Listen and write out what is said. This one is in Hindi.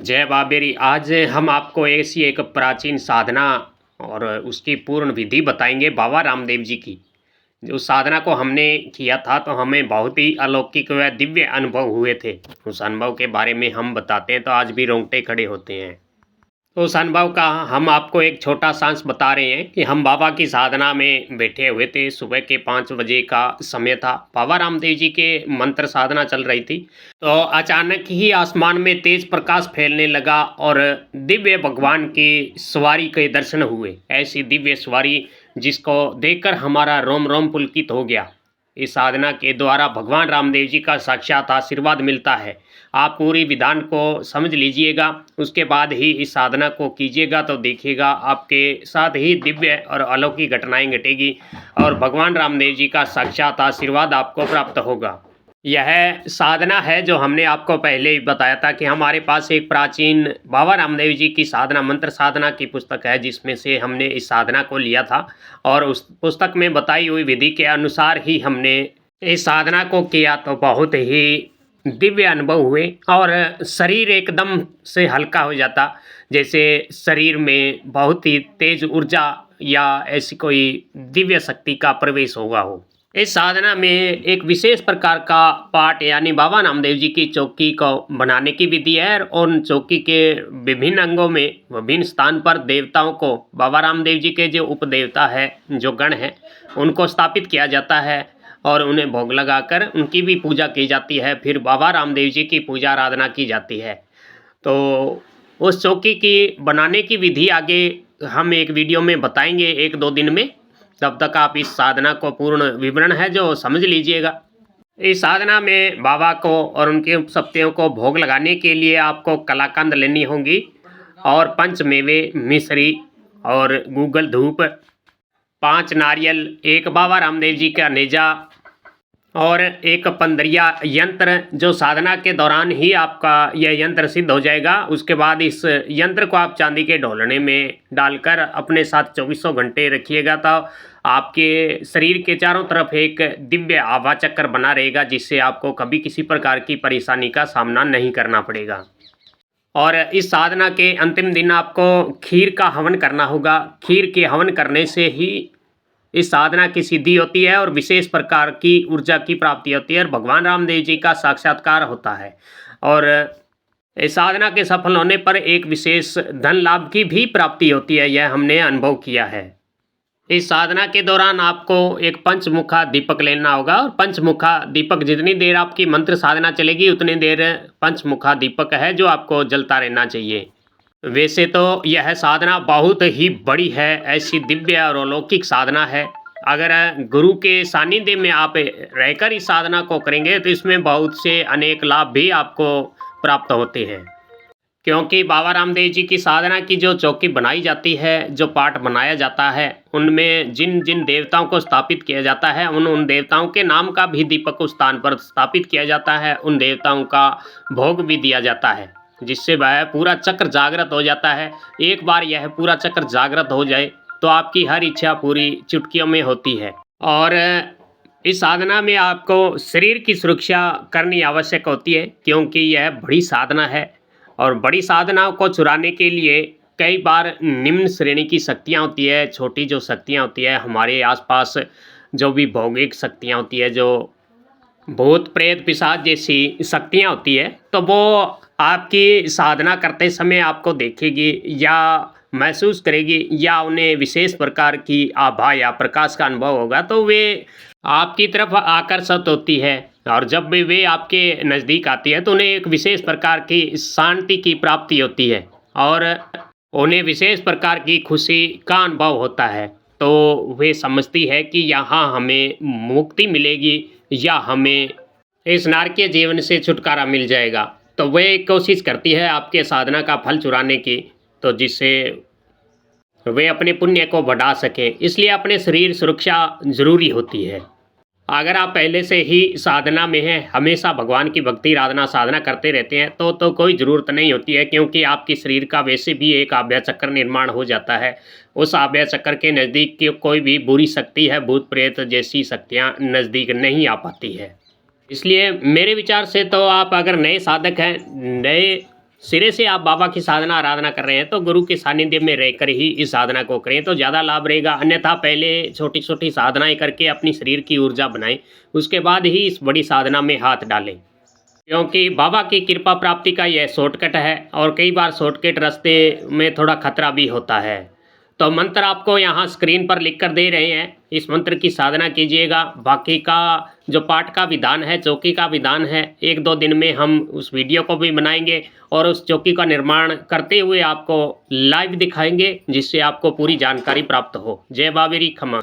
जय बाबेरी। आज हम आपको ऐसी एक प्राचीन साधना और उसकी पूर्ण विधि बताएंगे बाबा रामदेव जी की। जो साधना को हमने किया था तो हमें बहुत ही अलौकिक व दिव्य अनुभव हुए थे। उस अनुभव के बारे में हम बताते हैं तो आज भी रोंगटे खड़े होते हैं। तो उस अनुभव का हम आपको एक छोटा सांस बता रहे हैं कि हम बाबा की साधना में बैठे हुए थे। सुबह के 5 बजे का समय था। बाबा रामदेव जी के मंत्र साधना चल रही थी। तो अचानक ही आसमान में तेज प्रकाश फैलने लगा और दिव्य भगवान की सवारी के दर्शन हुए। ऐसी दिव्य सवारी जिसको देखकर हमारा रोम रोम पुलकित हो गया। इस साधना के द्वारा भगवान रामदेव जी का साक्षात आशीर्वाद मिलता है। आप पूरी विधान को समझ लीजिएगा, उसके बाद ही इस साधना को कीजिएगा तो देखिएगा आपके साथ ही दिव्य और अलौकिक घटनाएं घटेगी और भगवान रामदेव जी का साक्षात आशीर्वाद आपको प्राप्त होगा। यह साधना है जो हमने आपको पहले ही बताया था कि हमारे पास एक प्राचीन बाबा रामदेव जी की साधना मंत्र साधना की पुस्तक है, जिसमें से हमने इस साधना को लिया था और उस पुस्तक में बताई हुई विधि के अनुसार ही हमने इस साधना को किया तो बहुत ही दिव्य अनुभव हुए और शरीर एकदम से हल्का हो जाता, जैसे शरीर में बहुत ही तेज ऊर्जा या ऐसी कोई दिव्य शक्ति का प्रवेश हुआ हो। इस साधना में एक विशेष प्रकार का पाठ यानी बाबा रामदेव जी की चौकी को बनाने की विधि है और उन चौकी के विभिन्न अंगों में विभिन्न स्थान पर देवताओं को बाबा रामदेव जी के जो उपदेवता है, जो गण हैं, उनको स्थापित किया जाता है और उन्हें भोग लगाकर उनकी भी पूजा की जाती है। फिर बाबा रामदेव जी की पूजा आराधना की जाती है। तो उस चौकी की बनाने की विधि आगे हम एक वीडियो में बताएंगे 1-2 दिन में। तब तक आप इस साधना को पूर्ण विवरण है जो समझ लीजिएगा। इस साधना में बाबा को और उनके उपशक्तियों को भोग लगाने के लिए आपको कलाकंद लेनी होंगी और 5 मेवे, मिश्री और गूगल धूप, 5 नारियल, एक बाबा रामदेव जी का नेजा और एक पंदरिया यंत्र, जो साधना के दौरान ही आपका यह यंत्र सिद्ध हो जाएगा। उसके बाद इस यंत्र को आप चांदी के ढोलने में डालकर अपने साथ 24 घंटे रखिएगा तो आपके शरीर के चारों तरफ एक दिव्य आभा चक्र बना रहेगा, जिससे आपको कभी किसी प्रकार की परेशानी का सामना नहीं करना पड़ेगा। और इस साधना के अंतिम दिन आपको खीर का हवन करना होगा। खीर के हवन करने से ही इस साधना की सिद्धि होती है और विशेष प्रकार की ऊर्जा की प्राप्ति होती है और भगवान रामदेव जी का साक्षात्कार होता है। और इस साधना के सफल होने पर एक विशेष धन लाभ की भी प्राप्ति होती है, यह हमने अनुभव किया है। इस साधना के दौरान आपको एक पंचमुखा दीपक लेना होगा और पंचमुखा दीपक जितनी देर आपकी मंत्र साधना चलेगी उतनी देर पंचमुखा दीपक है जो आपको जलता रहना चाहिए। वैसे तो यह साधना बहुत ही बड़ी है, ऐसी दिव्य और अलौकिक साधना है। अगर गुरु के सानिध्य में आप रहकर इस साधना को करेंगे तो इसमें बहुत से अनेक लाभ भी आपको प्राप्त होते हैं, क्योंकि बाबा रामदेव जी की साधना की जो चौकी बनाई जाती है, जो पाठ बनाया जाता है, उनमें जिन जिन देवताओं को स्थापित किया जाता है उन उन देवताओं के नाम का भी दीपक उस स्थान पर स्थापित किया जाता है। उन देवताओं का भोग भी दिया जाता है, जिससे वह पूरा चक्र जागृत हो जाता है। एक बार यह पूरा चक्र जागृत हो जाए तो आपकी हर इच्छा पूरी चुटकियों में होती है। और इस साधना में आपको शरीर की सुरक्षा करनी आवश्यक होती है, क्योंकि यह बड़ी साधना है और बड़ी साधनाओं को चुराने के लिए कई बार निम्न श्रेणी की शक्तियाँ होती है, छोटी जो शक्तियाँ होती है हमारे आसपास, जो भी भौतिक शक्तियाँ होती है, जो भूत प्रेत पिशाच जैसी शक्तियाँ होती है, तो वो आपकी साधना करते समय आपको देखेगी या महसूस करेगी या उन्हें विशेष प्रकार की आभा या प्रकाश का अनुभव होगा, तो वे आपकी तरफ आकर्षित होती है। और जब भी वे आपके नज़दीक आती है तो उन्हें एक विशेष प्रकार की शांति की प्राप्ति होती है और उन्हें विशेष प्रकार की खुशी का अनुभव होता है। तो वे समझती है कि यहाँ हमें मुक्ति मिलेगी या हमें इस नारकीय जीवन से छुटकारा मिल जाएगा। तो वे कोशिश करती है आपके साधना का फल चुराने की, तो जिससे वे अपने पुण्य को बढ़ा सकें। इसलिए अपने शरीर सुरक्षा जरूरी होती है। अगर आप पहले से ही साधना में हैं, हमेशा भगवान की भक्ति आराधना साधना करते रहते हैं, तो कोई ज़रूरत नहीं होती है, क्योंकि आपके शरीर का वैसे भी एक आभा चक्र निर्माण हो जाता है। उस आभा चक्र के नज़दीक की कोई भी बुरी शक्ति है, भूत प्रेत जैसी शक्तियाँ नज़दीक नहीं आ पाती है। इसलिए मेरे विचार से तो आप अगर नए साधक हैं, नए सिरे से आप बाबा की साधना आराधना कर रहे हैं तो गुरु के सानिध्य में रहकर ही इस साधना को करें तो ज़्यादा लाभ रहेगा। अन्यथा पहले छोटी छोटी साधनाएं करके अपनी शरीर की ऊर्जा बनाएं, उसके बाद ही इस बड़ी साधना में हाथ डालें, क्योंकि बाबा की कृपा प्राप्ति का यह शॉर्टकट है और कई बार शॉर्टकट रास्ते में थोड़ा खतरा भी होता है। तो मंत्र आपको यहाँ स्क्रीन पर लिख कर दे रहे हैं, इस मंत्र की साधना कीजिएगा। बाकी का जो पाठ का विधान है, चौकी का विधान है, 1-2 दिन में हम उस वीडियो को भी बनाएंगे और उस चौकी का निर्माण करते हुए आपको लाइव दिखाएंगे, जिससे आपको पूरी जानकारी प्राप्त हो। जय बाबेरी खमा।